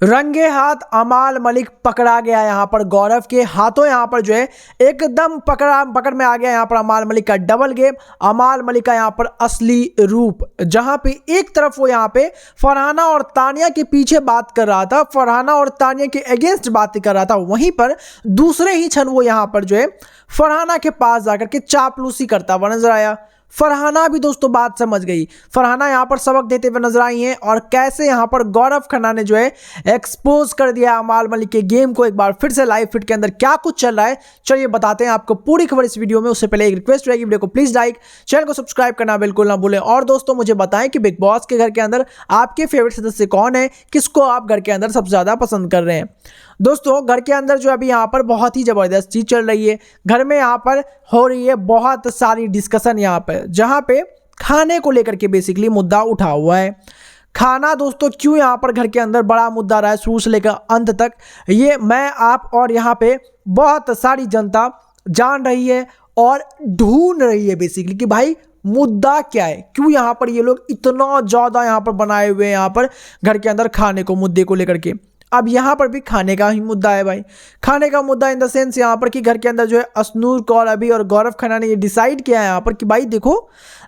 रंगे हाथ अमाल मलिक पकड़ा गया। यहाँ पर गौरव के हाथों यहाँ पर जो है एकदम पकड़ में आ गया यहाँ पर अमाल मलिक का डबल गेम, अमाल मलिक का यहाँ पर असली रूप। जहाँ पे एक तरफ वो यहाँ पे फरहाना और तानिया के पीछे बात कर रहा था, फरहाना और तानिया के अगेंस्ट बातें कर रहा था, वहीं पर दूसरे ही क्षण वो यहाँ पर जो है फरहाना के पास जाकर के चापलूसी करता हुआ नजर आया। फरहाना भी दोस्तों बात समझ गई, फरहाना यहाँ पर सबक देते हुए नजर आई हैं और कैसे यहाँ पर गौरव खन्ना ने जो है एक्सपोज कर दिया अमाल मलिक के गेम को। एक बार फिर से लाइव फिट के अंदर क्या कुछ चल रहा है चलिए बताते हैं आपको पूरी खबर इस वीडियो में। उससे पहले एक रिक्वेस्ट रहेगी, वीडियो को प्लीज लाइक, चैनल को सब्सक्राइब करना बिल्कुल ना भूलें। और दोस्तों मुझे बताएं कि बिग बॉस के घर के अंदर आपके फेवरेट सदस्य कौन है, किसको आप घर के अंदर सबसे ज्यादा पसंद कर रहे हैं। दोस्तों घर के अंदर जो अभी यहाँ पर बहुत ही जबरदस्त चीज चल रही है, घर में यहाँ पर हो रही है बहुत सारी डिस्कशन यहाँ पर, जहाँ पे खाने को लेकर के बेसिकली मुद्दा उठा हुआ है। खाना दोस्तों क्यों यहाँ पर घर के अंदर बड़ा मुद्दा रहा है शुरू से लेकर अंत तक, ये मैं आप और यहाँ पे बहुत सारी जनता जान रही है और ढूंढ रही है बेसिकली कि भाई मुद्दा क्या है, क्यों यहाँ पर ये लोग इतना ज्यादा यहाँ पर बनाए हुए हैं यहाँ पर घर के अंदर खाने को मुद्दे को लेकर के। अब यहाँ पर भी खाने का ही मुद्दा है भाई, खाने का मुद्दा इन द सेंस यहाँ पर कि घर के अंदर जो है अशनूर कौर अभी और गौरव खन्ना ने ये डिसाइड किया है यहाँ पर कि भाई देखो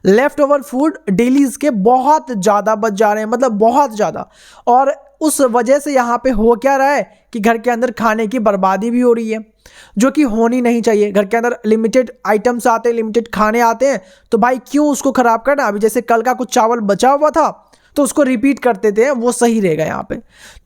लेफ्ट ओवर फूड डेलीज के बहुत ज़्यादा बच जा रहे हैं, मतलब बहुत ज़्यादा, और उस वजह से यहाँ पे हो क्या रहा है कि घर के अंदर खाने की बर्बादी भी हो रही है, जो कि होनी नहीं चाहिए। घर के अंदर लिमिटेड आइटम्स आते हैं, लिमिटेड खाने आते हैं, तो भाई क्यों उसको खराब करना। अभी जैसे कल का कुछ चावल बचा हुआ था तो उसको रिपीट करते थे, वो सही रहेगा यहाँ पे।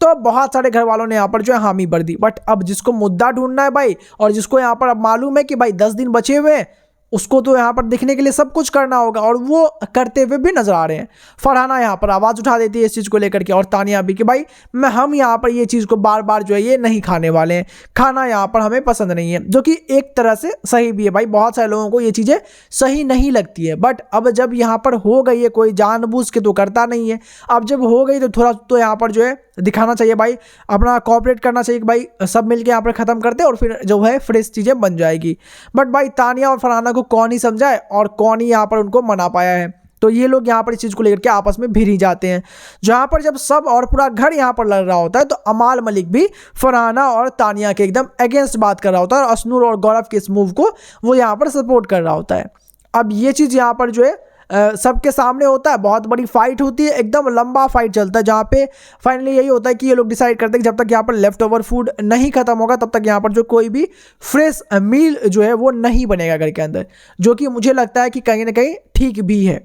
तो अब बहुत सारे घर वालों ने यहाँ पर जो है हामी भर दी, बट अब जिसको मुद्दा ढूंढना है भाई और जिसको यहाँ पर अब मालूम है कि भाई 10 दिन बचे हुए हैं, उसको तो यहाँ पर दिखने के लिए सब कुछ करना होगा और वो करते हुए भी नजर आ रहे हैं। फरहाना यहाँ पर आवाज़ उठा देती है इस चीज़ को लेकर के और तानिया भी कि भाई हम यहाँ पर ये चीज़ को बार बार जो है ये नहीं खाने वाले हैं, खाना यहाँ पर हमें पसंद नहीं है, जो कि एक तरह से सही भी है भाई। बहुत सारे लोगों को ये चीज़ें सही नहीं लगती है, बट अब जब यहाँ पर हो गई है, कोई जानबूझ के तो करता नहीं है, अब जब हो गई तो थोड़ा तो यहाँ पर जो है दिखाना चाहिए भाई, अपना कोऑपरेट करना चाहिए कि भाई सब मिलके यहाँ पर ख़त्म करते और फिर जो है फ्रेश चीज़ें बन जाएगी। बट भाई तानिया और फरहाना को कौन ही समझाए और कौन ही यहाँ पर उनको मना पाया है, तो ये लोग यहाँ पर इस चीज़ को लेकर के आपस में भिड़ ही जाते हैं। जहाँ पर जब सब और पूरा घर यहाँ पर लड़ रहा होता है तो अमाल मलिक भी फरहाना और तानिया के एकदम अगेंस्ट बात कर रहा होता है और अशनूर और गौरव के इस मूव को वो यहाँ पर सपोर्ट कर रहा होता है। अब ये चीज़ यहाँ पर जो है सबके सामने होता है, बहुत बड़ी फाइट होती है, एकदम लंबा फाइट चलता है, जहाँ पे फाइनली यही होता है कि ये लोग डिसाइड करते हैं कि जब तक यहाँ पर लेफ्ट ओवर फूड नहीं खत्म होगा तब तक यहाँ पर जो कोई भी फ्रेश मील जो है वो नहीं बनेगा घर के अंदर, जो कि मुझे लगता है कि कहीं ना कहीं ठीक भी है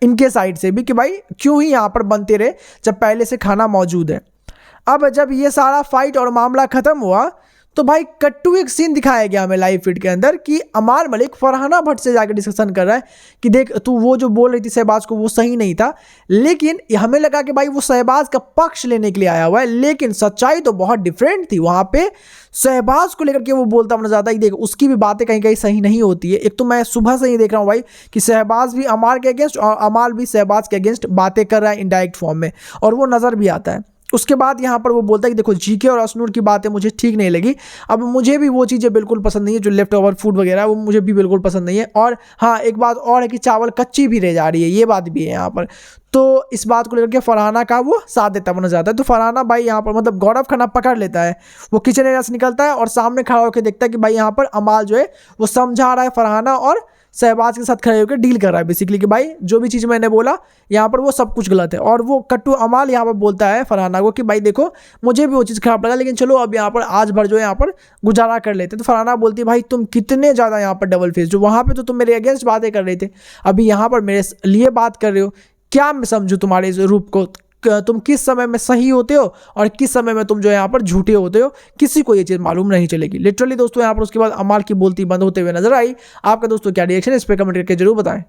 इनके साइड से भी कि भाई क्यों ही यहाँ पर बनते रहे जब पहले से खाना मौजूद है। अब जब ये सारा फाइट और मामला खत्म हुआ तो भाई कट्टू एक सीन दिखाया गया हमें लाइव फीड के अंदर कि अमाल मलिक फरहाना भट्ट से जाकर डिस्कशन कर रहा है कि देख तू वो जो बोल रही थी शहबाज को वो सही नहीं था, लेकिन हमें लगा कि भाई वो शहबाज का पक्ष लेने के लिए आया हुआ है, लेकिन सच्चाई तो बहुत डिफरेंट थी। वहाँ पे शहबाज को लेकर के वो बोलता नजर आता है कि देख उसकी भी बातें कहीं कहीं सही नहीं होती है। एक तो मैं सुबह से ही देख रहा हूँ भाई कि शहबाज भी अमाल के अगेंस्ट और अमाल भी शहबाज के अगेंस्ट बातें कर रहा है इनडायरेक्ट फॉर्म में, और वो नज़र भी आता है। उसके बाद यहाँ पर वो बोलता है कि देखो जीके और अशनूर की बातें मुझे ठीक नहीं लगी, अब मुझे भी वो चीज़ें बिल्कुल पसंद नहीं है, जो लेफ्ट ओवर फूड वगैरह वो मुझे भी बिल्कुल पसंद नहीं है। और हाँ एक बात और है कि चावल कच्ची भी रह जा रही है, ये बात भी है यहाँ पर। तो इस बात को लेकर के फरहाना का वो साथ देता हुआ नजर आता है। तो फरहाना भाई यहाँ पर मतलब गौरव खन्ना पकड़ लेता है, वो किचन एरिया से निकलता है और सामने खड़ा होकर देखता है कि भाई यहाँ पर अमाल जो है वो समझा रहा है फरहाना और शहबाज के साथ खड़े होकर डील कर रहा है बेसिकली कि भाई जो भी चीज़ मैंने बोला यहाँ पर वो सब कुछ गलत है। और वो कट्टू अमाल यहाँ पर बोलता है फरहाना को कि भाई देखो मुझे भी वो चीज़ खराब लगा, लेकिन चलो अब यहाँ पर आज भर जो है यहाँ पर गुजारा कर लेते। तो फरहाना बोलती है भाई तुम कितने ज़्यादा यहाँ पर डबल फेस, जो वहाँ पर तो तुम मेरे अगेंस्ट बातें कर रहे थे, अभी यहाँ पर मेरे लिए बात कर रहे हो, क्या मैं समझूँ तुम्हारे इस रूप को, तुम किस समय में सही होते हो और किस समय में तुम जो है यहाँ पर झूठे होते हो, किसी को ये चीज़ मालूम नहीं चलेगी। लिटरली दोस्तों यहाँ पर उसके बाद अमाल की बोलती बंद होते हुए नजर आई। आपका दोस्तों क्या रिएक्शन है इस पर कमेंट करके जरूर बताएं।